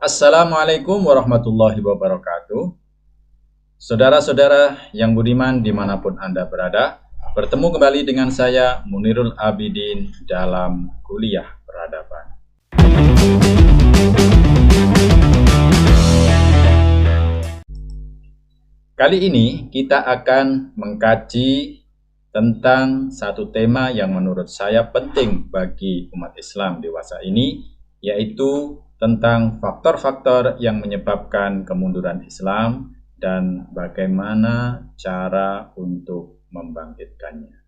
Assalamualaikum warahmatullahi wabarakatuh. Saudara-saudara yang budiman dimanapun Anda berada, bertemu kembali dengan saya Munirul Abidin dalam kuliah peradaban. Kali ini kita akan mengkaji tentang satu tema yang menurut saya penting bagi umat Islam dewasa ini, yaitu tentang faktor-faktor yang menyebabkan kemunduran Islam dan bagaimana cara untuk membangkitkannya.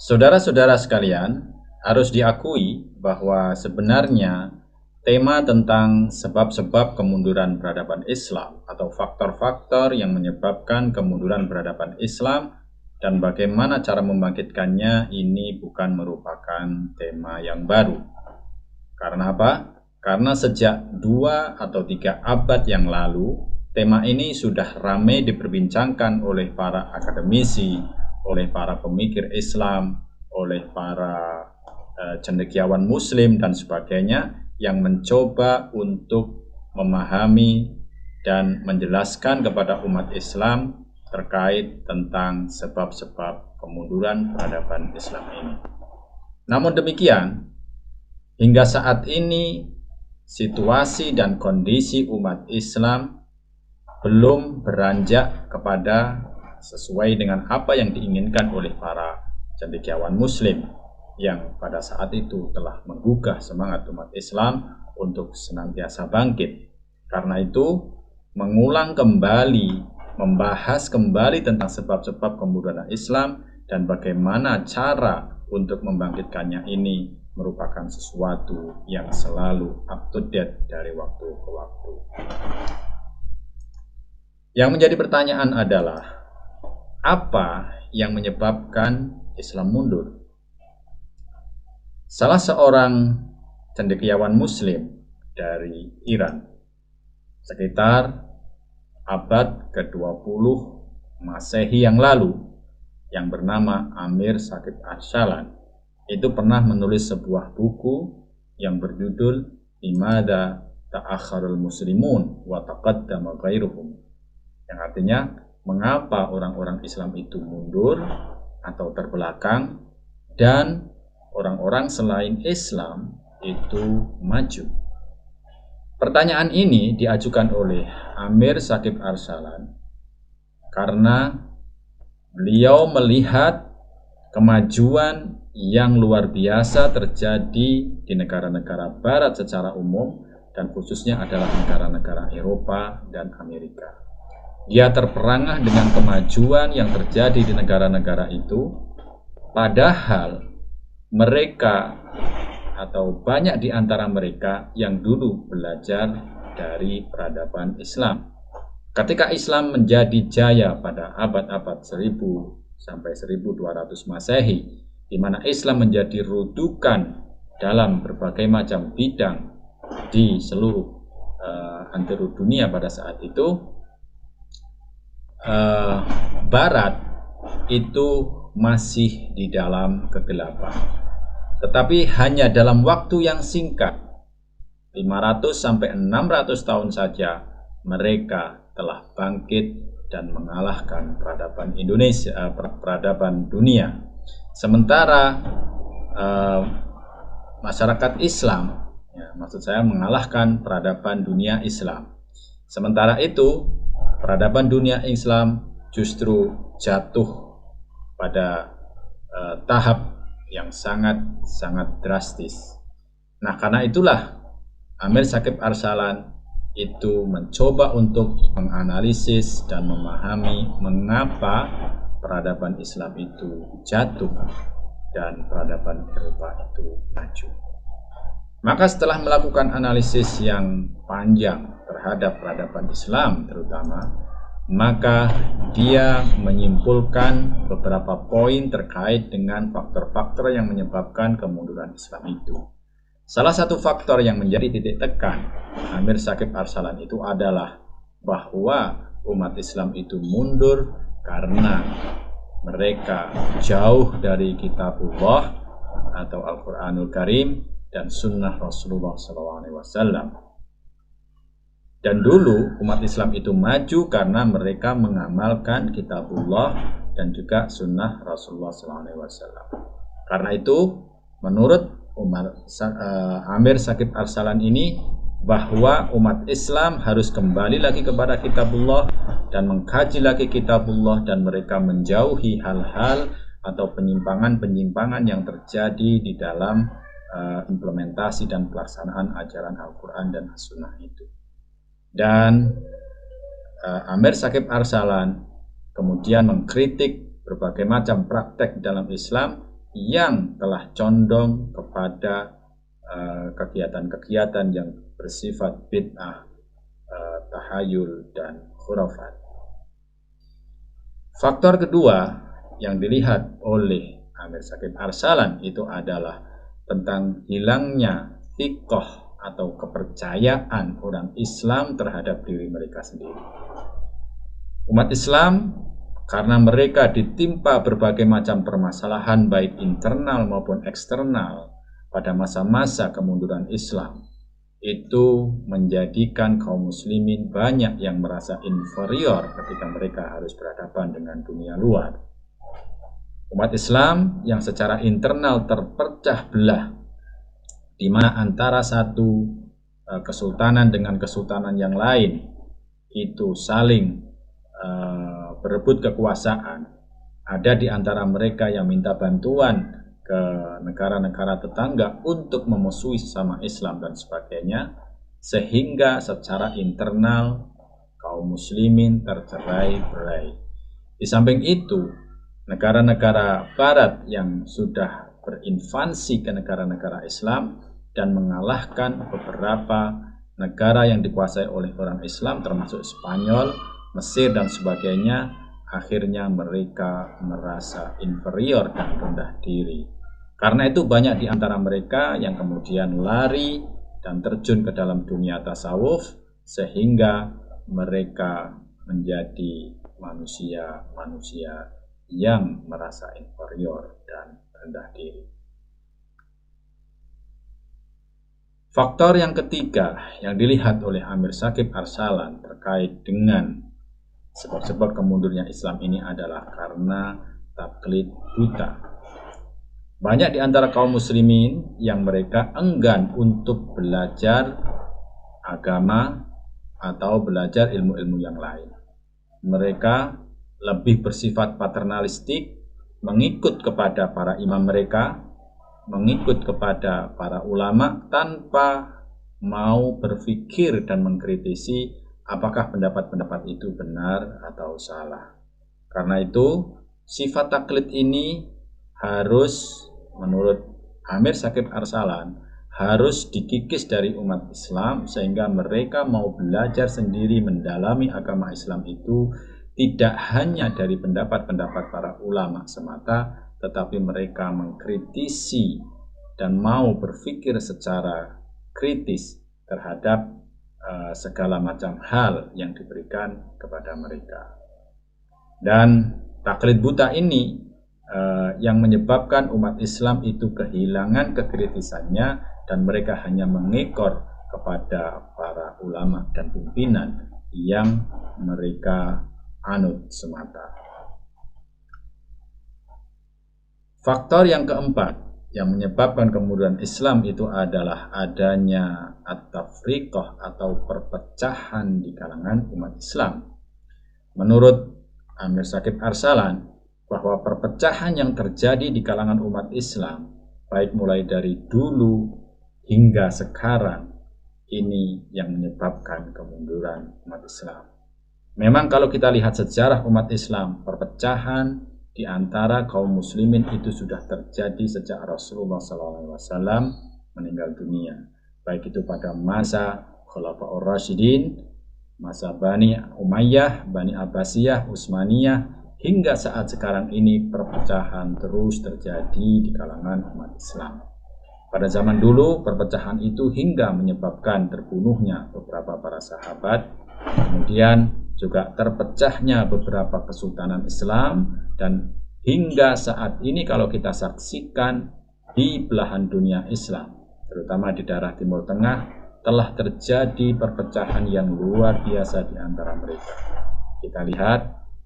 Saudara-saudara sekalian, harus diakui bahwa sebenarnya tema tentang sebab-sebab kemunduran peradaban Islam atau faktor-faktor yang menyebabkan kemunduran peradaban Islam dan bagaimana cara membangkitkannya ini bukan merupakan tema yang baru. Karena apa? Karena sejak 2 atau 3 abad yang lalu, tema ini sudah ramai diperbincangkan oleh para akademisi, oleh para pemikir Islam, oleh para cendekiawan Muslim dan sebagainya yang mencoba untuk memahami dan menjelaskan kepada umat Islam terkait tentang sebab-sebab kemunduran peradaban Islam ini. Namun demikian, hingga saat ini situasi dan kondisi umat Islam belum beranjak kepada sesuai dengan apa yang diinginkan oleh para cendekiawan Muslim yang pada saat itu telah menggugah semangat umat Islam untuk senantiasa bangkit. Karena itu, mengulang kembali, membahas kembali tentang sebab-sebab kemunduran Islam dan bagaimana cara untuk membangkitkannya ini merupakan sesuatu yang selalu up to date dari waktu ke waktu. Yang menjadi pertanyaan adalah, apa yang menyebabkan Islam mundur? Salah seorang cendekiawan Muslim dari Iran sekitar abad ke-20 Masehi yang lalu yang bernama Amir Saqib Arsalan itu pernah menulis sebuah buku yang berjudul Limada Ta'akharul Muslimun wa Taqaddama Ghairuhum, yang artinya mengapa orang-orang Islam itu mundur atau terbelakang dan orang-orang selain Islam itu maju. Pertanyaan ini diajukan oleh Amir Saqib Arsalan karena beliau melihat kemajuan yang luar biasa terjadi di negara-negara barat secara umum dan khususnya adalah negara-negara Eropa dan Amerika. Dia terperangah dengan kemajuan yang terjadi di negara-negara itu, padahal mereka atau banyak di antara mereka yang dulu belajar dari peradaban Islam. Ketika Islam menjadi jaya pada abad-abad 1000 sampai 1200 Masehi, di mana Islam menjadi rujukan dalam berbagai macam bidang di seluruh penjuru dunia pada saat itu, Barat itu masih di dalam kegelapan. Tetapi hanya dalam waktu yang singkat, 500 sampai 600 tahun saja, mereka telah bangkit dan mengalahkan peradaban Indonesia, peradaban dunia. Sementara masyarakat Islam, maksud saya mengalahkan peradaban dunia Islam. Sementara itu, peradaban dunia Islam justru jatuh pada tahap yang sangat drastis. Nah, karena itulah Amir Saqib Arsalan itu mencoba untuk menganalisis dan memahami mengapa peradaban Islam itu jatuh dan peradaban Eropa itu maju. Maka setelah melakukan analisis yang panjang terhadap peradaban Islam terutama, maka dia menyimpulkan beberapa poin terkait dengan faktor-faktor yang menyebabkan kemunduran Islam itu. Salah satu faktor yang menjadi titik tekan Amir Saqib Arsalan itu adalah bahwa umat Islam itu mundur karena mereka jauh dari kitabullah atau Al-Quranul Karim dan Sunnah Rasulullah SAW. Dan dulu umat Islam itu maju karena mereka mengamalkan kitabullah dan juga Sunnah Rasulullah SAW. Karena itu, menurut Amir Syakib Arsalan ini, bahwa umat Islam harus kembali lagi kepada kitabullah dan mengkaji lagi kitabullah, dan mereka menjauhi hal-hal atau penyimpangan-penyimpangan yang terjadi di dalam implementasi dan pelaksanaan ajaran Al-Quran dan As-Sunnah itu. Dan Amir Syakib Arsalan kemudian mengkritik berbagai macam praktek dalam Islam yang telah condong kepada kegiatan-kegiatan yang bersifat bid'ah, tahayul, dan khurafat. Faktor kedua yang dilihat oleh Amir Syakib Arsalan itu adalah tentang hilangnya thiqah atau kepercayaan orang Islam terhadap diri mereka sendiri. Umat Islam, karena mereka ditimpa berbagai macam permasalahan baik internal maupun eksternal pada masa-masa kemunduran Islam, itu menjadikan kaum muslimin banyak yang merasa inferior ketika mereka harus berhadapan dengan dunia luar. Umat Islam yang secara internal terpecah belah, di mana antara satu kesultanan dengan kesultanan yang lain itu saling berebut kekuasaan. Ada di antara mereka yang minta bantuan ke negara-negara tetangga untuk memusuhi sesama Islam dan sebagainya, sehingga secara internal kaum muslimin tercerai-berai. Di samping itu, negara-negara barat yang sudah berinvasi ke negara-negara Islam dan mengalahkan beberapa negara yang dikuasai oleh orang Islam termasuk Spanyol, Mesir, dan sebagainya, akhirnya mereka merasa inferior dan rendah diri. Karena itu banyak di antara mereka yang kemudian lari dan terjun ke dalam dunia tasawuf, sehingga mereka menjadi manusia-manusia yang merasa inferior dan rendah diri. Faktor yang ketiga yang dilihat oleh Amir Syakib Arsalan terkait dengan sebab-sebab kemundurnya Islam ini adalah karena taklid buta. Banyak di antara kaum muslimin yang mereka enggan untuk belajar agama atau belajar ilmu-ilmu yang lain. Mereka lebih bersifat paternalistik, mengikut kepada para imam mereka, mengikut kepada para ulama tanpa mau berpikir dan mengkritisi apakah pendapat-pendapat itu benar atau salah. Karena itu, sifat taklid ini harus, menurut Amir Syakib Arsalan, harus dikikis dari umat Islam, sehingga mereka mau belajar sendiri mendalami agama Islam itu tidak hanya dari pendapat-pendapat para ulama semata, tetapi mereka mengkritisi dan mau berpikir secara kritis terhadap segala macam hal yang diberikan kepada mereka. Dan taklid buta ini yang menyebabkan umat Islam itu kehilangan kekritisannya dan mereka hanya mengekor kepada para ulama dan pimpinan yang mereka anut semata. Faktor yang keempat yang menyebabkan kemunduran Islam itu adalah adanya at-tafriqah atau perpecahan di kalangan umat Islam. Menurut Amir Syakib Arsalan, bahwa perpecahan yang terjadi di kalangan umat Islam, baik mulai dari dulu hingga sekarang, ini yang menyebabkan kemunduran umat Islam. Memang kalau kita lihat sejarah umat Islam, perpecahan di antara kaum muslimin itu sudah terjadi sejak Rasulullah SAW meninggal dunia, baik itu pada masa Khulafaur Rasyidin, masa Bani Umayyah, Bani Abbasiyah, Utsmaniyah, hingga saat sekarang ini perpecahan terus terjadi di kalangan umat Islam. Pada zaman dulu perpecahan itu hingga menyebabkan terbunuhnya beberapa para sahabat, kemudian juga terpecahnya beberapa kesultanan Islam, dan hingga saat ini kalau kita saksikan di belahan dunia Islam, terutama di daerah Timur Tengah, telah terjadi perpecahan yang luar biasa di antara mereka. Kita lihat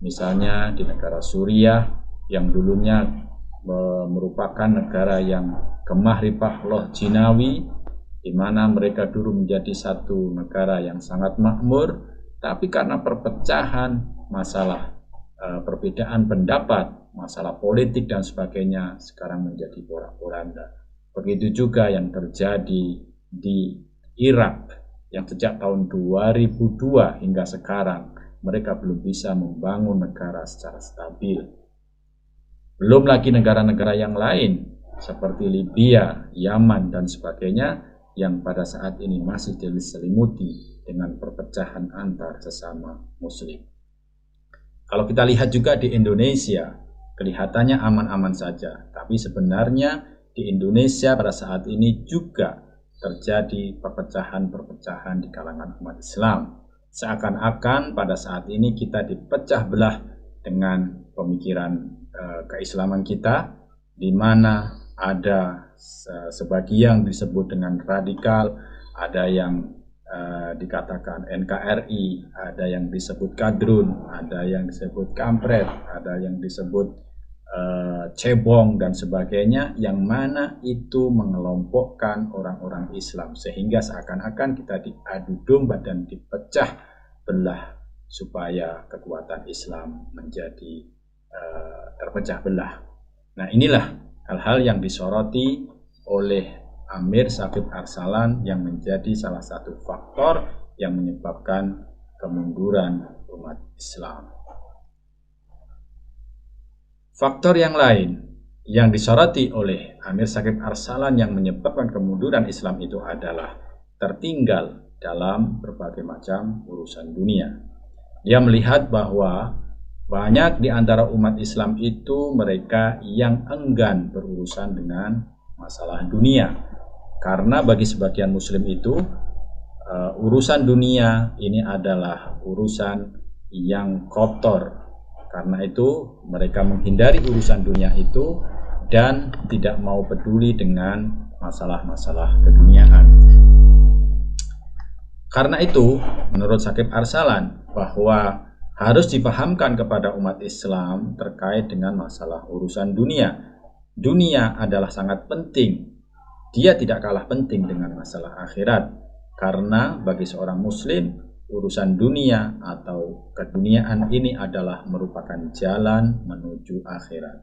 misalnya di negara Suriah yang dulunya merupakan negara yang gemah ripah loh jinawi, di mana mereka dulu menjadi satu negara yang sangat makmur, tapi karena perpecahan, masalah perbedaan pendapat, masalah politik dan sebagainya, sekarang menjadi porak-poranda. Begitu juga yang terjadi di Irak yang sejak tahun 2002 hingga sekarang mereka belum bisa membangun negara secara stabil. Belum lagi negara-negara yang lain seperti Libya, Yaman dan sebagainya yang pada saat ini masih diselimuti dengan perpecahan antar sesama muslim. Kalau kita lihat juga di Indonesia, kelihatannya aman-aman saja, tapi sebenarnya di Indonesia pada saat ini juga terjadi perpecahan-perpecahan di kalangan umat Islam. Seakan-akan pada saat ini kita dipecah belah dengan pemikiran keislaman kita, di mana ada sebagian disebut dengan radikal, ada yang dikatakan NKRI, ada yang disebut kadrun, ada yang disebut kampret, ada yang disebut cebong dan sebagainya, yang mana itu mengelompokkan orang-orang Islam sehingga seakan-akan kita diadu domba dan dipecah belah supaya kekuatan Islam menjadi terpecah belah. Nah, inilah hal-hal yang disoroti oleh Amir Syakib Arsalan yang menjadi salah satu faktor yang menyebabkan kemunduran umat Islam. Faktor yang lain yang disoroti oleh Amir Syakib Arsalan yang menyebabkan kemunduran Islam itu adalah tertinggal dalam berbagai macam urusan dunia. Dia melihat bahwa banyak di antara umat Islam itu mereka yang enggan berurusan dengan masalah dunia. Karena bagi sebagian muslim itu urusan dunia ini adalah urusan yang kotor. Karena itu mereka menghindari urusan dunia itu dan tidak mau peduli dengan masalah-masalah keduniaan. Karena itu menurut Syakib Arsalan bahwa harus dipahamkan kepada umat Islam terkait dengan masalah urusan dunia. Dunia adalah sangat penting. Dia tidak kalah penting dengan masalah akhirat, karena bagi seorang muslim urusan dunia atau keduniaan ini adalah merupakan jalan menuju akhirat.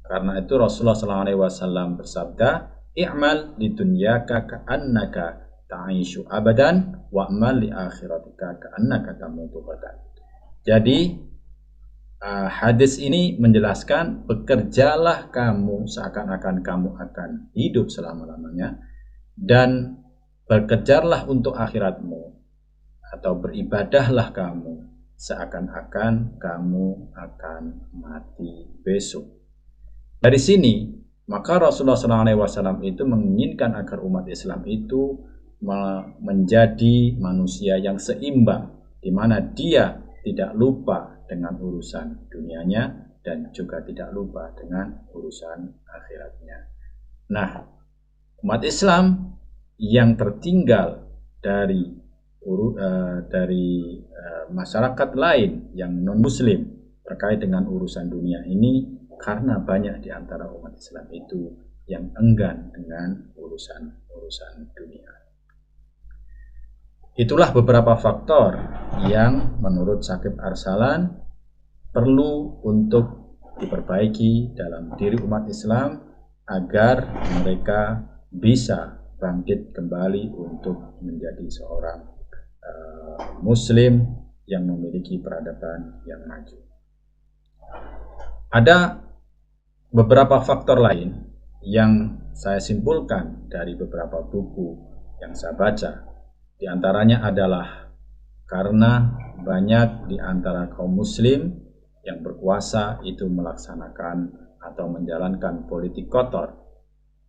Karena itu Rasulullah SAW bersabda, "I'mal lidunyaka ka'annaka ta'ishu abadan wa'mal li akhiratika ka'annaka tamutu ghadan." Jadi hadis ini menjelaskan, bekerjalah kamu seakan-akan kamu akan hidup selama-lamanya, dan bekerjalah untuk akhiratmu, atau beribadahlah kamu seakan-akan kamu akan mati besok. Dari sini maka Rasulullah SAW itu menginginkan agar umat Islam itu menjadi manusia yang seimbang, di mana dia tidak lupa dengan urusan dunianya dan juga tidak lupa dengan urusan akhiratnya. Nah, umat Islam yang tertinggal dari masyarakat lain yang non-muslim terkait dengan urusan dunia ini karena banyak di antara umat Islam itu yang enggan dengan urusan dunia. Itulah beberapa faktor yang menurut Syakib Arsalan perlu untuk diperbaiki dalam diri umat Islam agar mereka bisa bangkit kembali untuk menjadi seorang muslim yang memiliki peradaban yang maju. Ada beberapa faktor lain yang saya simpulkan dari beberapa buku yang saya baca. Di antaranya adalah karena banyak di antara kaum muslim yang berkuasa itu melaksanakan atau menjalankan politik kotor.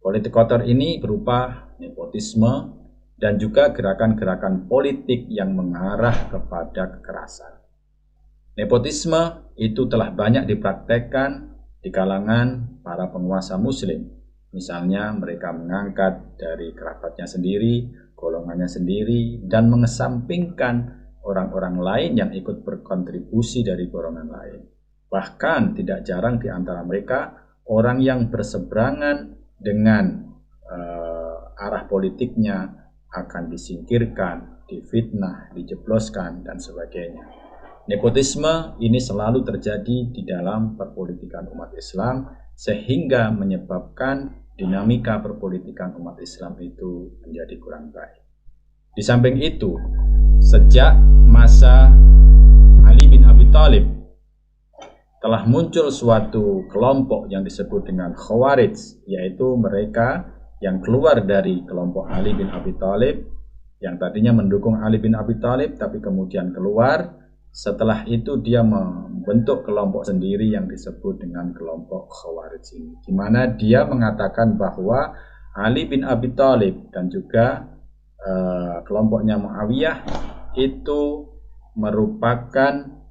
Politik kotor ini berupa nepotisme dan juga gerakan-gerakan politik yang mengarah kepada kekerasan. Nepotisme itu telah banyak dipraktekkan di kalangan para penguasa muslim. Misalnya mereka mengangkat dari kerabatnya sendiri, golongannya sendiri, dan mengesampingkan orang-orang lain yang ikut berkontribusi dari golongan lain. Bahkan tidak jarang di antara mereka orang yang berseberangan dengan arah politiknya akan disingkirkan, difitnah, dijebloskan, dan sebagainya. Nepotisme ini selalu terjadi di dalam perpolitikan umat Islam, sehingga menyebabkan dinamika perpolitikan umat Islam itu menjadi kurang baik. Di samping itu, sejak masa Ali bin Abi Thalib telah muncul suatu kelompok yang disebut dengan Khawarij, yaitu mereka yang keluar dari kelompok Ali bin Abi Thalib, yang tadinya mendukung Ali bin Abi Thalib tapi kemudian keluar. Setelah itu dia membentuk kelompok sendiri yang disebut dengan kelompok Khawarij ini, di mana dia mengatakan bahwa Ali bin Abi Thalib dan juga kelompoknya Muawiyah itu merupakan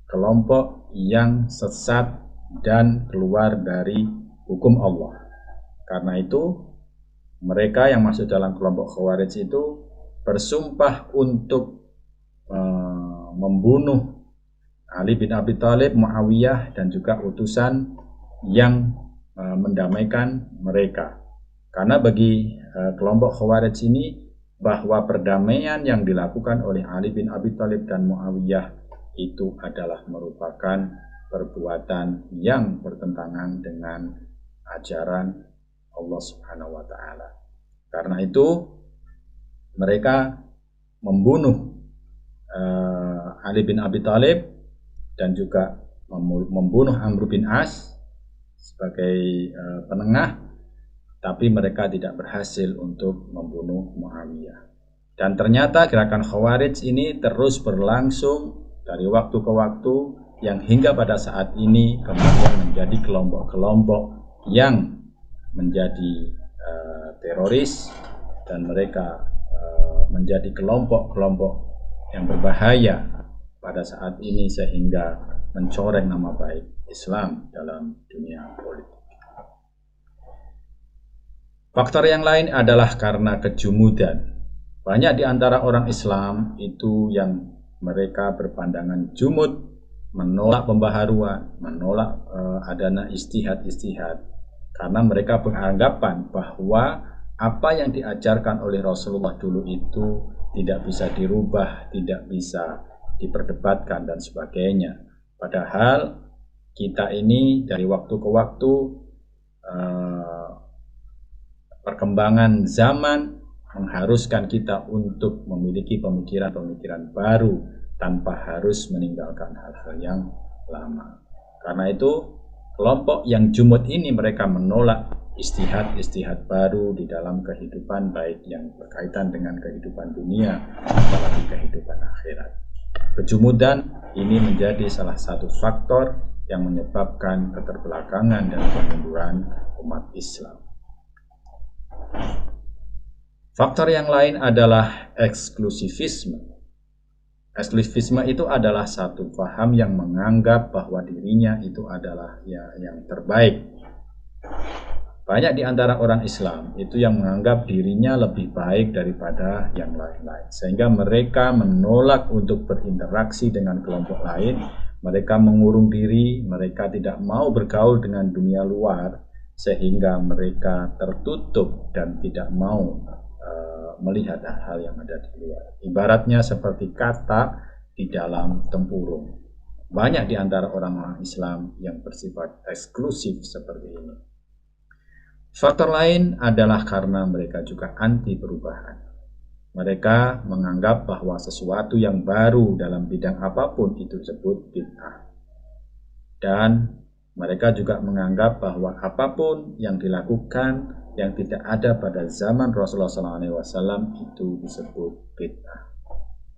kelompok yang sesat dan keluar dari hukum Allah. Karena itu mereka yang masuk dalam kelompok Khawarij itu bersumpah untuk membunuh Ali bin Abi Thalib, Muawiyah, dan juga utusan yang mendamaikan mereka. Karena bagi kelompok Khawarij ini, bahwa perdamaian yang dilakukan oleh Ali bin Abi Thalib dan Muawiyah itu adalah merupakan perbuatan yang bertentangan dengan ajaran Allah Subhanahu wa Ta'ala. Karena itu mereka membunuh Ali bin Abi Thalib dan juga membunuh Amr bin As sebagai penengah, tapi mereka tidak berhasil untuk membunuh Muawiyah. Dan ternyata gerakan Khawarij ini terus berlangsung dari waktu ke waktu, yang hingga pada saat ini kemudian menjadi kelompok-kelompok yang menjadi teroris, dan mereka menjadi kelompok-kelompok yang berbahaya pada saat ini, sehingga mencoreng nama baik Islam dalam dunia politik. Faktor yang lain adalah karena kejumudan. Banyak di antara orang Islam itu yang mereka berpandangan jumud, menolak pembaharuan, menolak adanya istihad-istihad, karena mereka beranggapan bahwa apa yang diajarkan oleh Rasulullah dulu itu tidak bisa dirubah, tidak bisa diperdebatkan, dan sebagainya. Padahal kita ini dari waktu ke waktu perkembangan zaman mengharuskan kita untuk memiliki pemikiran-pemikiran baru tanpa harus meninggalkan hal-hal yang lama. Karena itu kelompok yang jumud ini mereka menolak istihad-istihad baru di dalam kehidupan, baik yang berkaitan dengan kehidupan dunia apalagi kehidupan akhirat. Kejumudan ini menjadi salah satu faktor yang menyebabkan keterbelakangan dan kemunduran umat Islam. Faktor yang lain adalah eksklusivisme. Eksklusivisme itu adalah satu paham yang menganggap bahwa dirinya itu adalah yang terbaik. Banyak di antara orang Islam itu yang menganggap dirinya lebih baik daripada yang lain-lain, sehingga mereka menolak untuk berinteraksi dengan kelompok lain. Mereka mengurung diri, mereka tidak mau bergaul dengan dunia luar, sehingga mereka tertutup dan tidak mau melihat hal yang ada di luar. Ibaratnya seperti katak di dalam tempurung. Banyak di antara orang-orang Islam yang bersifat eksklusif seperti ini. Faktor lain adalah karena mereka juga anti perubahan. Mereka menganggap bahwa sesuatu yang baru dalam bidang apapun itu disebut bid'ah. Dan mereka juga menganggap bahwa apapun yang dilakukan yang tidak ada pada zaman Rasulullah SAW itu disebut bid'ah.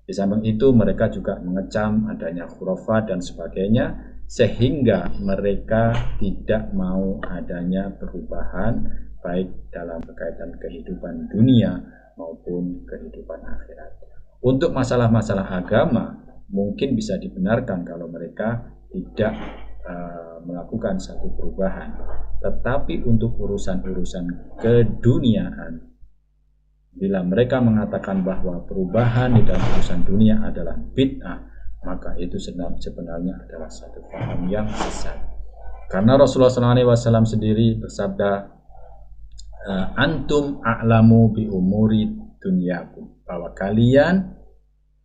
Di samping itu mereka juga mengecam adanya khurafat dan sebagainya, sehingga mereka tidak mau adanya perubahan baik dalam berkaitan kehidupan dunia maupun kehidupan akhirat. Untuk masalah-masalah agama mungkin bisa dibenarkan kalau mereka tidak melakukan satu perubahan. Tetapi untuk urusan-urusan keduniaan, bila mereka mengatakan bahwa perubahan di dalam urusan dunia adalah bid'ah, maka itu sebenarnya adalah satu paham yang sesat. Karena Rasulullah SAW sendiri bersabda, antum a'lamu bi umuri dunyakum, bahwa kalian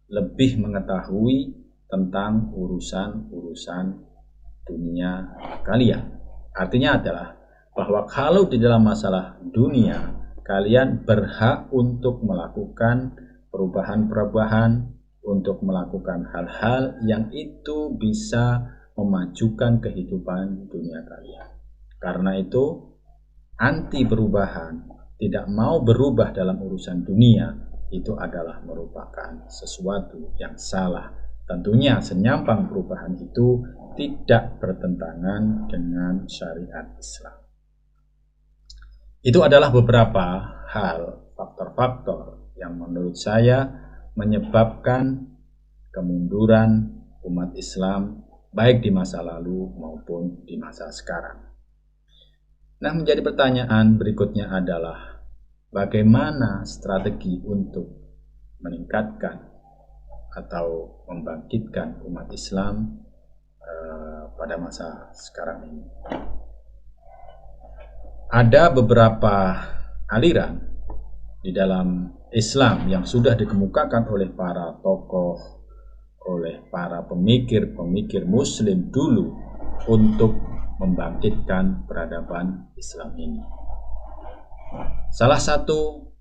lebih mengetahui tentang urusan-urusan dunia kalian. Artinya adalah bahwa kalau di dalam masalah dunia kalian berhak untuk melakukan perubahan-perubahan, untuk melakukan hal-hal yang itu bisa memajukan kehidupan dunia kalian. Karena itu anti perubahan, tidak mau berubah dalam urusan dunia, itu adalah merupakan sesuatu yang salah. Tentunya senyampang perubahan itu tidak bertentangan dengan syariat Islam. Itu adalah beberapa hal, faktor-faktor yang menurut saya menyebabkan kemunduran umat Islam baik di masa lalu maupun di masa sekarang. Nah, menjadi pertanyaan berikutnya adalah bagaimana strategi untuk meningkatkan atau membangkitkan umat Islam pada masa sekarang ini. Ada beberapa aliran di dalam Islam yang sudah dikemukakan oleh para tokoh, oleh para pemikir-pemikir Muslim dulu untuk membangkitkan peradaban Islam ini. Salah satu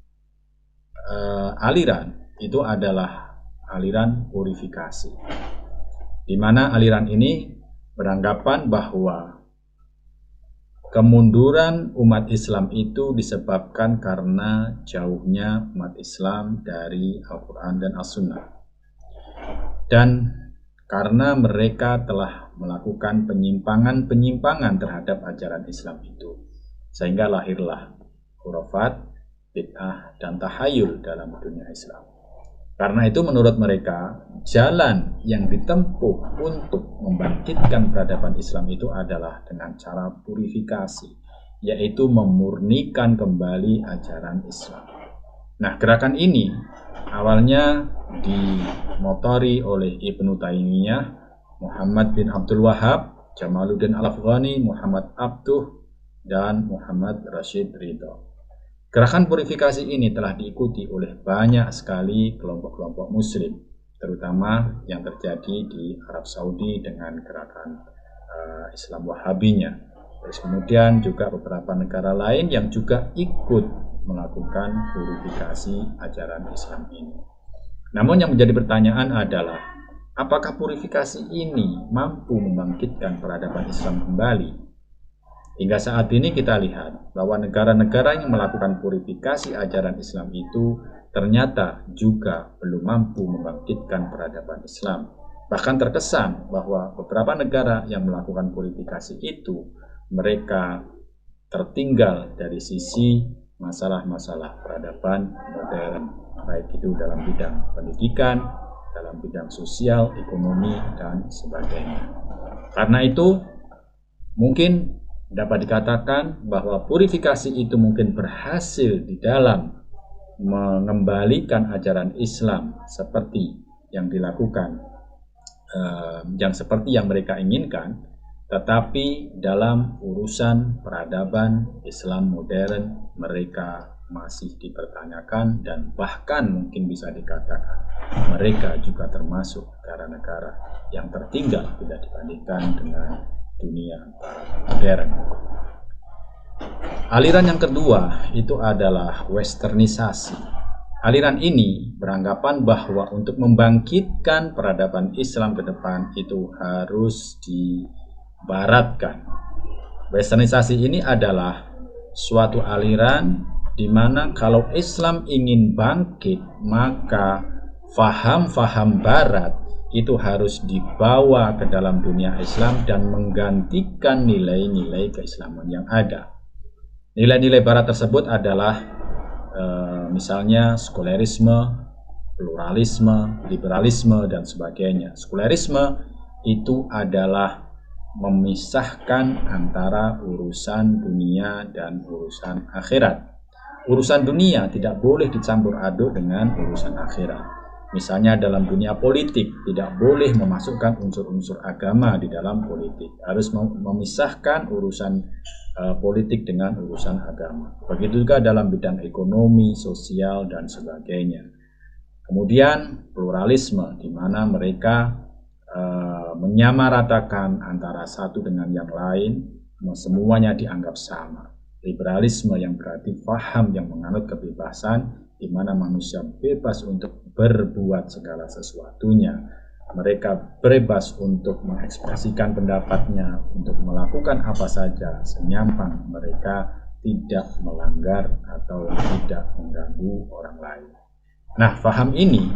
aliran itu adalah aliran purifikasi, di mana aliran ini beranggapan bahwa kemunduran umat Islam itu disebabkan karena jauhnya umat Islam dari Al-Quran dan As-Sunnah, dan karena mereka telah melakukan penyimpangan-penyimpangan terhadap ajaran Islam itu, sehingga lahirlah khurafat, bid'ah, dan tahayul dalam dunia Islam. Karena itu menurut mereka, jalan yang ditempuh untuk membangkitkan peradaban Islam itu adalah dengan cara purifikasi, yaitu memurnikan kembali ajaran Islam. Nah, gerakan ini awalnya dimotori oleh Ibnu Taimiyah, Muhammad bin Abdul Wahab, Jamaluddin Al-Afghani, Muhammad Abduh, dan Muhammad Rashid Ridho. Gerakan purifikasi ini telah diikuti oleh banyak sekali kelompok-kelompok Muslim, terutama yang terjadi di Arab Saudi dengan gerakan Islam Wahabinya. Terus kemudian juga beberapa negara lain yang juga ikut melakukan purifikasi ajaran Islam ini. Namun yang menjadi pertanyaan adalah, apakah purifikasi ini mampu membangkitkan peradaban Islam kembali? Hingga saat ini kita lihat bahwa negara-negara yang melakukan purifikasi ajaran Islam itu ternyata juga belum mampu membangkitkan peradaban Islam. Bahkan terkesan bahwa beberapa negara yang melakukan purifikasi itu mereka tertinggal dari sisi masalah-masalah peradaban modern, baik itu dalam bidang pendidikan, dalam bidang sosial, ekonomi, dan sebagainya. Karena itu mungkin dapat dikatakan bahwa purifikasi itu mungkin berhasil di dalam mengembalikan ajaran Islam seperti yang dilakukan, seperti yang mereka inginkan, tetapi dalam urusan peradaban Islam modern mereka masih dipertanyakan, dan bahkan mungkin bisa dikatakan mereka juga termasuk negara-negara yang tertinggal bila dibandingkan dengan dunia modern. Aliran yang kedua itu adalah westernisasi. Aliran ini beranggapan bahwa untuk membangkitkan peradaban Islam ke depan itu harus dibaratkan. Westernisasi ini adalah suatu aliran di mana kalau Islam ingin bangkit, maka faham-faham barat itu harus dibawa ke dalam dunia Islam dan menggantikan nilai-nilai keislaman yang ada. Nilai-nilai barat tersebut adalah misalnya sekularisme, pluralisme, liberalisme, dan sebagainya. Sekularisme itu adalah memisahkan antara urusan dunia dan urusan akhirat. Urusan dunia tidak boleh dicampur aduk dengan urusan akhirat. Misalnya dalam dunia politik, tidak boleh memasukkan unsur-unsur agama di dalam politik. Harus memisahkan urusan politik dengan urusan agama. Begitu juga dalam bidang ekonomi, sosial, dan sebagainya. Kemudian pluralisme, di mana mereka menyamaratakan antara satu dengan yang lain, semuanya dianggap sama. Liberalisme yang berarti faham yang menganut kebebasan, di mana manusia bebas untuk berbuat segala sesuatunya. Mereka bebas untuk mengekspresikan pendapatnya, untuk melakukan apa saja senyampang mereka tidak melanggar atau tidak mengganggu orang lain. Nah, faham ini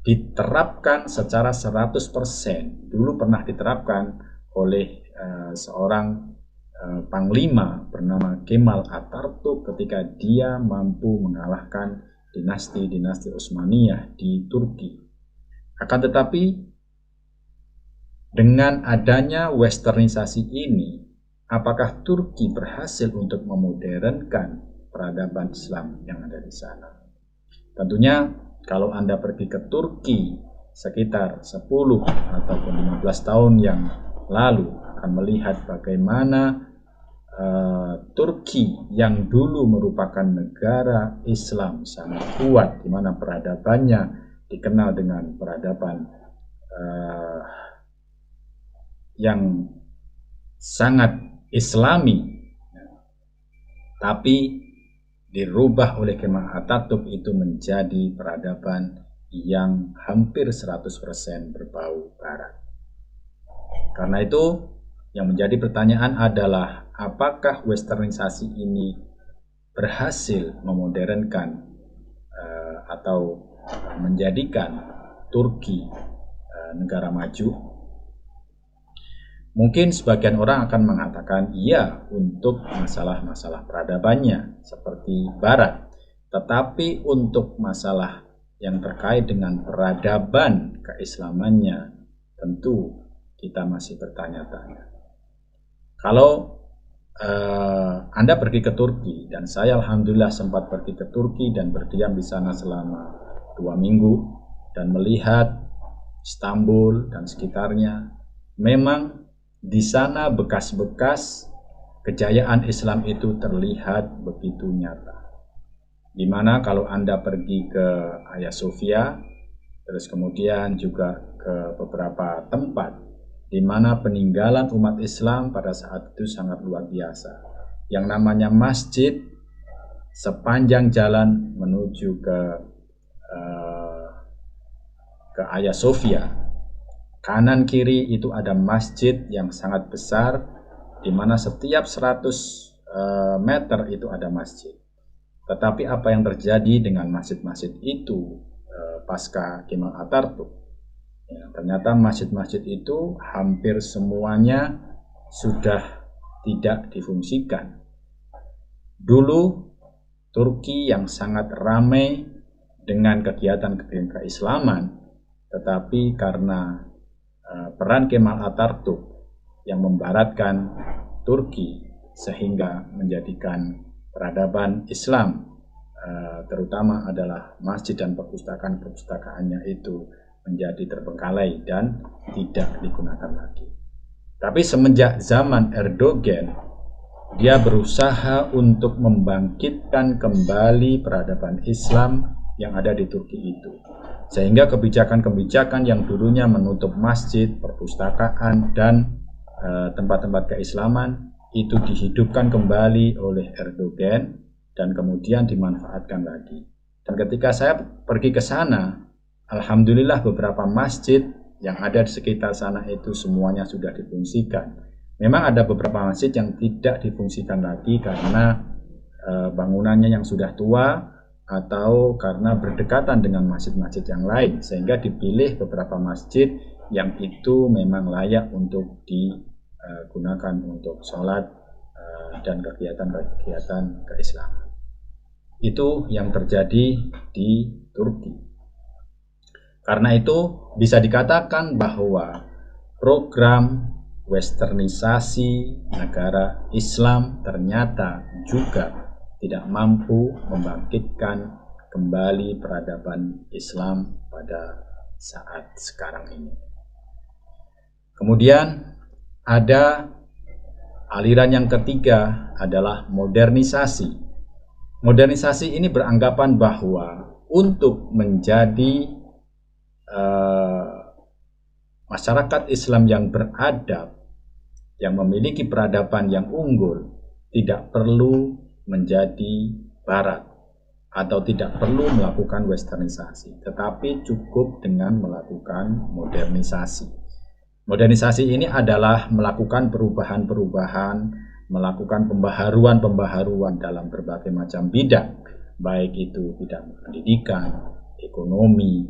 diterapkan secara 100%. Dulu pernah diterapkan oleh seorang panglima bernama Kemal Atatürk ketika dia mampu mengalahkan dinasti-dinasti Utsmaniyah di Turki. Akan tetapi dengan adanya westernisasi ini, apakah Turki berhasil untuk memodernkan peradaban Islam yang ada di sana? Tentunya kalau Anda pergi ke Turki sekitar 10 ataupun 15 tahun yang lalu akan melihat bagaimana Turki yang dulu merupakan negara Islam sangat kuat, di mana peradabannya dikenal dengan peradaban yang sangat Islami, tapi dirubah oleh Kemal Atatürk itu menjadi peradaban yang hampir 100% berbau barat. Karena itu yang menjadi pertanyaan adalah apakah westernisasi ini berhasil memodernkan atau menjadikan Turki negara maju? Mungkin sebagian orang akan mengatakan iya untuk masalah-masalah peradabannya seperti Barat. Tetapi untuk masalah yang terkait dengan peradaban keislamannya tentu kita masih bertanya-tanya. Kalau Anda pergi ke Turki, dan saya alhamdulillah sempat pergi ke Turki dan berdiam di sana selama 2 minggu dan melihat Istanbul dan sekitarnya, memang di sana bekas-bekas kejayaan Islam itu terlihat begitu nyata. Di mana kalau Anda pergi ke Hagia Sophia, terus kemudian juga ke beberapa tempat di mana peninggalan umat Islam pada saat itu sangat luar biasa. Yang namanya masjid sepanjang jalan menuju ke Hagia Sophia, kanan kiri itu ada masjid yang sangat besar, di mana setiap 100 meter itu ada masjid. Tetapi apa yang terjadi dengan masjid-masjid itu pasca Kemal Atatürk? Ya, ternyata masjid-masjid itu hampir semuanya sudah tidak difungsikan. Dulu Turki yang sangat ramai dengan kegiatan-kegiatan keislaman, tetapi karena peran Kemal Atatürk yang membaratkan Turki sehingga menjadikan peradaban Islam terutama adalah masjid dan perpustakaannya itu menjadi terbengkalai dan tidak digunakan lagi. Tapi semenjak zaman Erdogan, dia berusaha untuk membangkitkan kembali peradaban Islam yang ada di Turki itu. Sehingga kebijakan-kebijakan yang dulunya menutup masjid, perpustakaan, dan tempat-tempat keislaman itu dihidupkan kembali oleh Erdogan dan kemudian dimanfaatkan lagi. Dan ketika saya pergi ke sana, alhamdulillah beberapa masjid yang ada di sekitar sana itu semuanya sudah difungsikan. Memang ada beberapa masjid yang tidak difungsikan lagi karena bangunannya yang sudah tua atau karena berdekatan dengan masjid-masjid yang lain, sehingga dipilih beberapa masjid yang itu memang layak untuk digunakan untuk sholat dan kegiatan-kegiatan keislaman. Itu yang terjadi di Turki. Karena itu bisa dikatakan bahwa program westernisasi negara Islam ternyata juga tidak mampu membangkitkan kembali peradaban Islam pada saat sekarang ini. Kemudian ada aliran yang ketiga adalah modernisasi. Modernisasi ini beranggapan bahwa untuk menjadi masyarakat Islam yang beradab, yang memiliki peradaban yang unggul, tidak perlu menjadi barat atau tidak perlu melakukan westernisasi, tetapi cukup dengan melakukan modernisasi. Modernisasi ini adalah melakukan perubahan-perubahan, melakukan pembaharuan-pembaharuan dalam berbagai macam bidang, baik itu bidang pendidikan, ekonomi,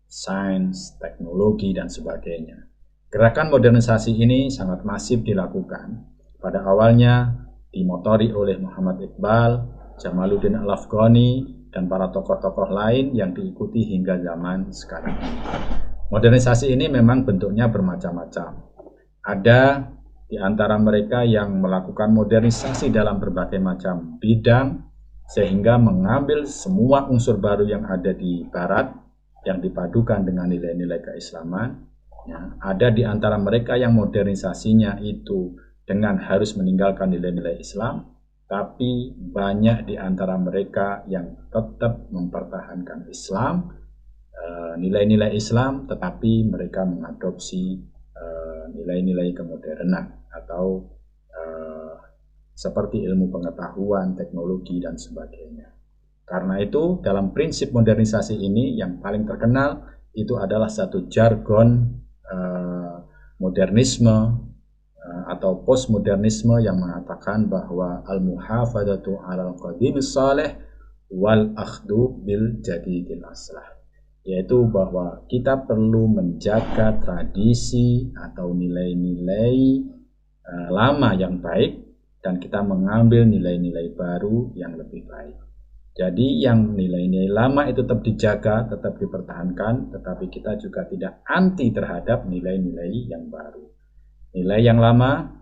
sains, teknologi, dan sebagainya. Gerakan modernisasi ini sangat masif dilakukan. Pada awalnya dimotori oleh Muhammad Iqbal, Jamaluddin Al-Afghani, dan para tokoh-tokoh lain yang diikuti hingga zaman sekarang ini. Modernisasi ini memang bentuknya bermacam-macam. Ada di antara mereka yang melakukan modernisasi dalam berbagai macam bidang, sehingga mengambil semua unsur baru yang ada di Barat, yang dipadukan dengan nilai-nilai keislaman. Ya, ada di antara mereka yang modernisasinya itu dengan harus meninggalkan nilai-nilai Islam, tapi banyak di antara mereka yang tetap mempertahankan Islam, nilai-nilai Islam, tetapi mereka mengadopsi nilai-nilai kemodernan atau seperti ilmu pengetahuan, teknologi, dan sebagainya. Karena itu, dalam prinsip modernisasi ini yang paling terkenal itu adalah satu jargon modernisme atau postmodernisme yang mengatakan bahwa al-muhafadzatu 'alal qadimis salih wal akhdhu bil jadidil aslah, yaitu bahwa kita perlu menjaga tradisi atau nilai-nilai lama yang baik dan kita mengambil nilai-nilai baru yang lebih baik. Jadi yang nilai-nilai lama itu tetap dijaga, tetap dipertahankan, tetapi kita juga tidak anti terhadap nilai-nilai yang baru. Nilai yang lama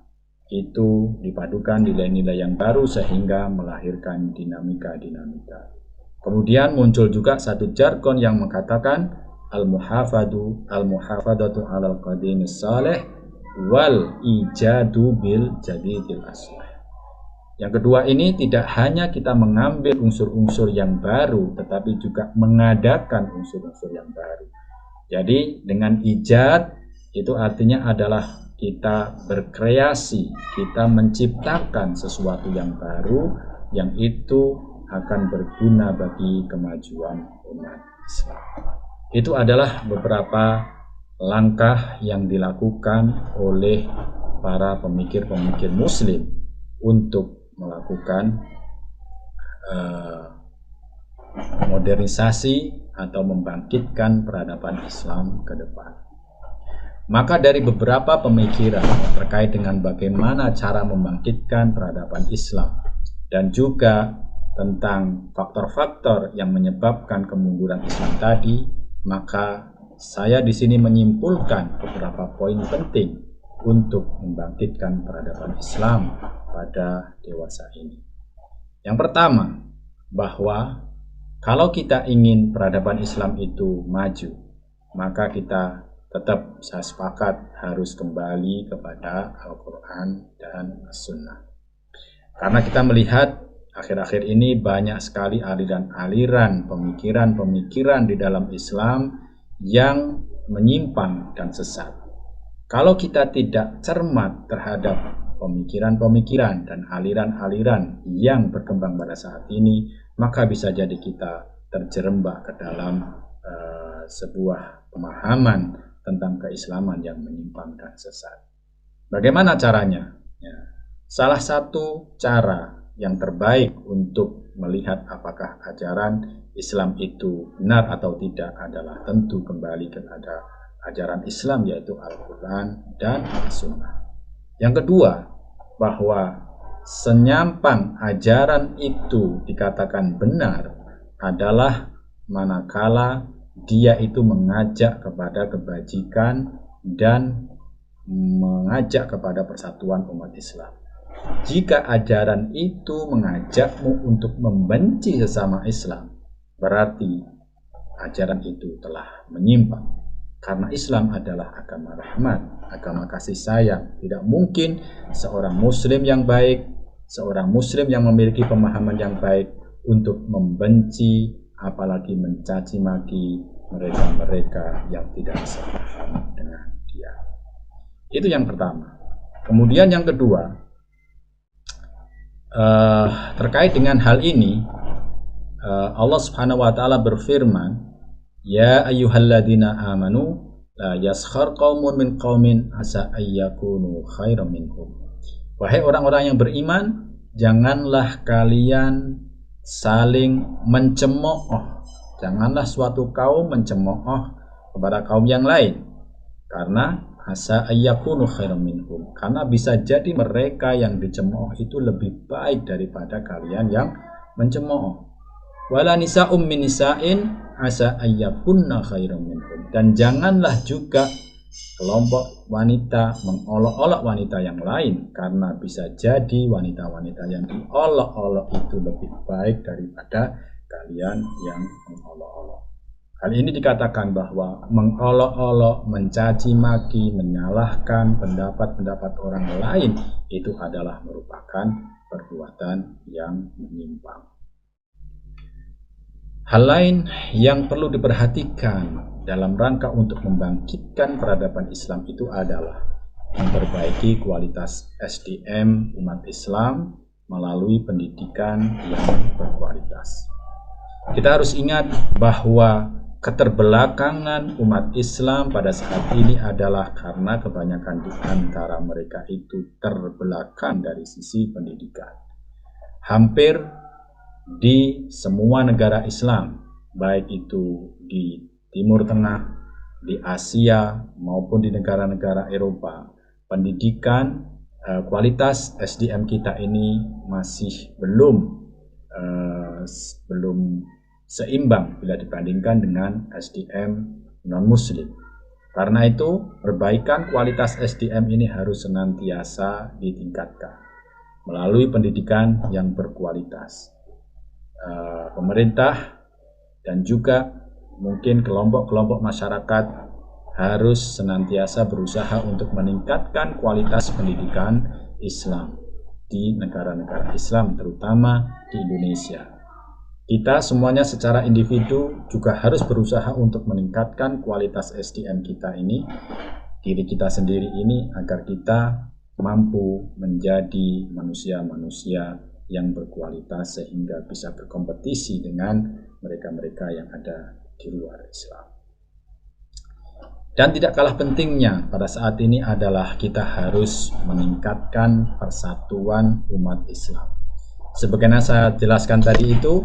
itu dipadukan nilai-nilai yang baru sehingga melahirkan dinamika-dinamika. Kemudian muncul juga satu jargon yang mengatakan al-muhafadzatu 'alal qadimis salih wal ijadu bil jadidil aslah. Yang kedua ini tidak hanya kita mengambil unsur-unsur yang baru, tetapi juga mengadakan unsur-unsur yang baru. Jadi dengan ijad itu artinya adalah kita berkreasi, kita menciptakan sesuatu yang baru yang itu akan berguna bagi kemajuan umat Islam. Itu adalah beberapa langkah yang dilakukan oleh para pemikir-pemikir Muslim untuk melakukan modernisasi atau membangkitkan peradaban Islam ke depan. Maka dari beberapa pemikiran terkait dengan bagaimana cara membangkitkan peradaban Islam dan juga tentang faktor-faktor yang menyebabkan kemunduran Islam tadi, maka saya di sini menyimpulkan beberapa poin penting untuk membangkitkan peradaban Islam pada dewasa ini. Yang pertama, bahwa kalau kita ingin peradaban Islam itu maju, maka kita tetap, saya sepakat, harus kembali kepada Al-Quran dan As-Sunnah. Karena kita melihat akhir-akhir ini banyak sekali aliran-aliran pemikiran-pemikiran di dalam Islam yang menyimpang dan sesat. Kalau kita tidak cermat terhadap pemikiran-pemikiran dan aliran-aliran yang berkembang pada saat ini, maka bisa jadi kita terjerembab ke dalam sebuah pemahaman tentang keislaman yang menyimpang dan sesat. Bagaimana caranya? Ya. Salah satu cara yang terbaik untuk melihat apakah ajaran Islam itu benar atau tidak adalah tentu kembali kepada ajaran Islam, yaitu Al-Quran dan As-Sunnah. Yang kedua, bahwa senyampang ajaran itu dikatakan benar adalah manakala dia itu mengajak kepada kebajikan dan mengajak kepada persatuan umat Islam. Jika ajaran itu mengajakmu untuk membenci sesama Islam, berarti ajaran itu telah menyimpang. Karena Islam adalah agama rahmat, agama kasih sayang. Tidak mungkin seorang muslim yang baik, seorang muslim yang memiliki pemahaman yang baik untuk membenci, apalagi mencaci maki mereka-mereka yang tidak sepaham dengan dia. Itu yang pertama. Kemudian yang kedua, terkait dengan hal ini, Allah Subhanahu wa taala berfirman, "Ya ayyuhalladzina amanu la yaskhar qaumun min qaumin asa ayyakunu khairam minhum." Wahai orang-orang yang beriman, janganlah kalian saling mencemooh. Janganlah suatu kaum mencemooh kepada kaum yang lain, karena asa ayyakunu khairam minhum, karena bisa jadi mereka yang dicemooh itu lebih baik daripada kalian yang mencemooh. Wala nisa'um min nisa'in asa ayyakunna khairam minhum, dan janganlah juga kelompok wanita mengolok-olok wanita yang lain, karena bisa jadi wanita-wanita yang diolok-olok itu lebih baik daripada kalian yang mengolok-olok. Hal ini dikatakan bahwa mengolok-olok, mencaci maki, menyalahkan pendapat-pendapat orang lain itu adalah merupakan perbuatan yang menyimpang. Hal lain yang perlu diperhatikan dalam rangka untuk membangkitkan peradaban Islam itu adalah memperbaiki kualitas SDM umat Islam melalui pendidikan yang berkualitas. Kita harus ingat bahwa keterbelakangan umat Islam pada saat ini adalah karena kebanyakan di antara mereka itu terbelakang dari sisi pendidikan. Hampir di semua negara Islam, baik itu di Timur Tengah, di Asia, maupun di negara-negara Eropa, pendidikan, kualitas SDM kita ini masih belum seimbang bila dibandingkan dengan SDM non-muslim. Karena itu, perbaikan kualitas SDM ini harus senantiasa ditingkatkan melalui pendidikan yang berkualitas. Pemerintah dan juga mungkin kelompok-kelompok masyarakat harus senantiasa berusaha untuk meningkatkan kualitas pendidikan Islam di negara-negara Islam, terutama di Indonesia. Kita semuanya secara individu juga harus berusaha untuk meningkatkan kualitas SDM kita ini, diri kita sendiri ini, agar kita mampu menjadi manusia-manusia yang berkualitas sehingga bisa berkompetisi dengan mereka-mereka yang ada di luar Islam. Dan tidak kalah pentingnya pada saat ini adalah kita harus meningkatkan persatuan umat Islam. Sebagaimana saya jelaskan tadi itu,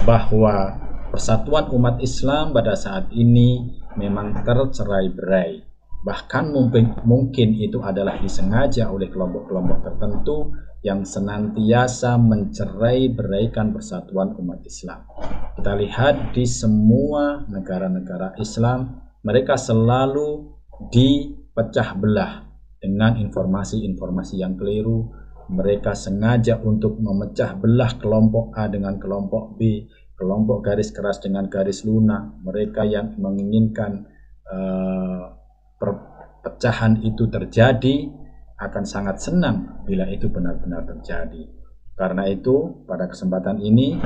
bahwa persatuan umat Islam pada saat ini memang tercerai-berai. Bahkan mungkin itu adalah disengaja oleh kelompok-kelompok tertentu yang senantiasa mencerai-beraikan persatuan umat Islam. Kita lihat di semua negara-negara Islam, mereka selalu dipecah belah dengan informasi-informasi yang keliru. Mereka sengaja untuk memecah belah kelompok A dengan kelompok B, kelompok garis keras dengan garis lunak. Mereka yang menginginkan perpecahan itu terjadi akan sangat senang bila itu benar-benar terjadi. Karena itu, pada kesempatan ini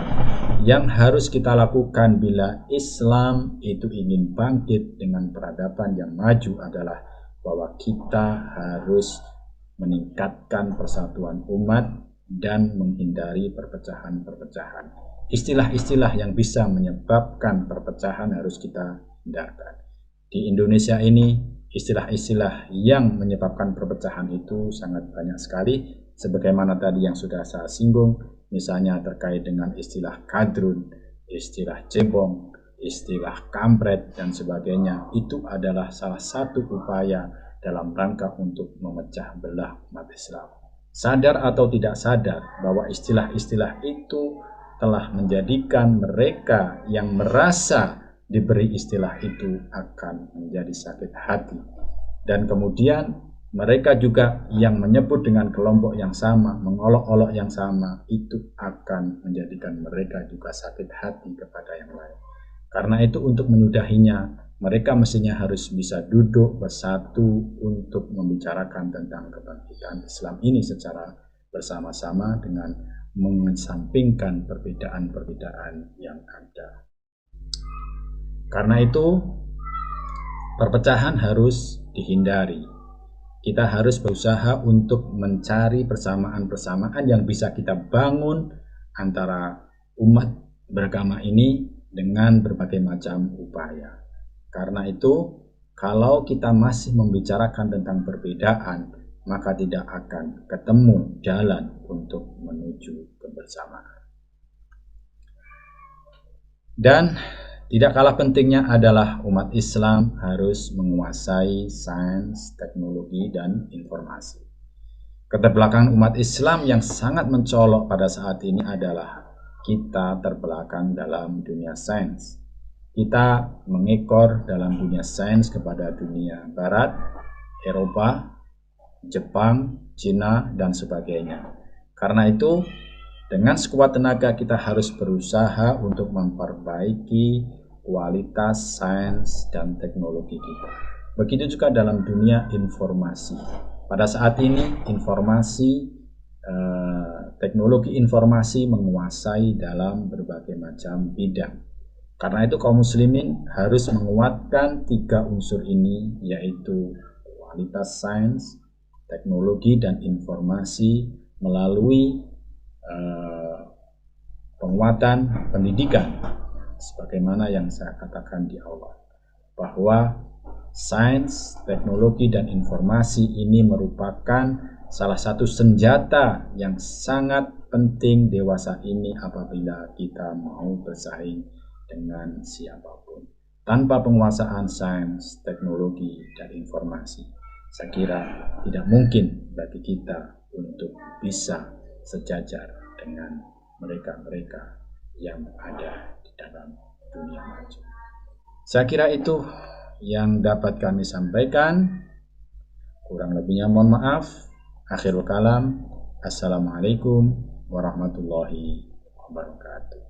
yang harus kita lakukan bila Islam itu ingin bangkit dengan peradaban yang maju adalah bahwa kita harus meningkatkan persatuan umat dan menghindari perpecahan-perpecahan. Istilah-istilah yang bisa menyebabkan perpecahan harus kita hindarkan. Di Indonesia ini, istilah-istilah yang menyebabkan perpecahan itu sangat banyak sekali, sebagaimana tadi yang sudah saya singgung, misalnya terkait dengan istilah kadrun, istilah cebong, istilah kampret, dan sebagainya. Itu adalah salah satu upaya dalam rangka untuk memecah belah umat Islam. Sadar atau tidak sadar bahwa istilah-istilah itu telah menjadikan mereka yang merasa diberi istilah itu akan menjadi sakit hati, dan kemudian mereka juga yang menyebut dengan kelompok yang sama, mengolok-olok yang sama, itu akan menjadikan mereka juga sakit hati kepada yang lain. Karena itu untuk menyudahinya, mereka mestinya harus bisa duduk bersatu untuk membicarakan tentang kebangkitan Islam ini secara bersama-sama dengan mengesampingkan perbedaan-perbedaan yang ada. Karena itu, perpecahan harus dihindari. Kita harus berusaha untuk mencari persamaan-persamaan yang bisa kita bangun antara umat beragama ini dengan berbagai macam upaya. Karena itu, kalau kita masih membicarakan tentang perbedaan, maka tidak akan ketemu jalan untuk menuju kebersamaan. Dan tidak kalah pentingnya adalah umat Islam harus menguasai sains, teknologi, dan informasi. Keterbelakangan umat Islam yang sangat mencolok pada saat ini adalah kita terbelakang dalam dunia sains. Kita mengekor dalam dunia sains kepada dunia Barat, Eropa, Jepang, Cina, dan sebagainya. Karena itu, dengan sekuat tenaga kita harus berusaha untuk memperbaiki kualitas sains dan teknologi kita. Begitu juga dalam dunia informasi. Pada saat ini teknologi informasi menguasai dalam berbagai macam bidang. Karena itu kaum muslimin harus menguatkan 3 unsur ini, yaitu kualitas sains, teknologi, dan informasi melalui penguatan pendidikan. Sebagaimana yang saya katakan di awal, bahwa sains, teknologi, dan informasi ini merupakan salah satu senjata yang sangat penting dewasa ini apabila kita mau bersaing dengan siapapun. Tanpa penguasaan sains, teknologi, dan informasi, saya kira tidak mungkin bagi kita untuk bisa sejajar dengan mereka-mereka yang ada di dalam dunia maju. Saya kira itu yang dapat kami sampaikan. Kurang lebihnya mohon maaf. Akhirul kalam. Assalamualaikum warahmatullahi wabarakatuh.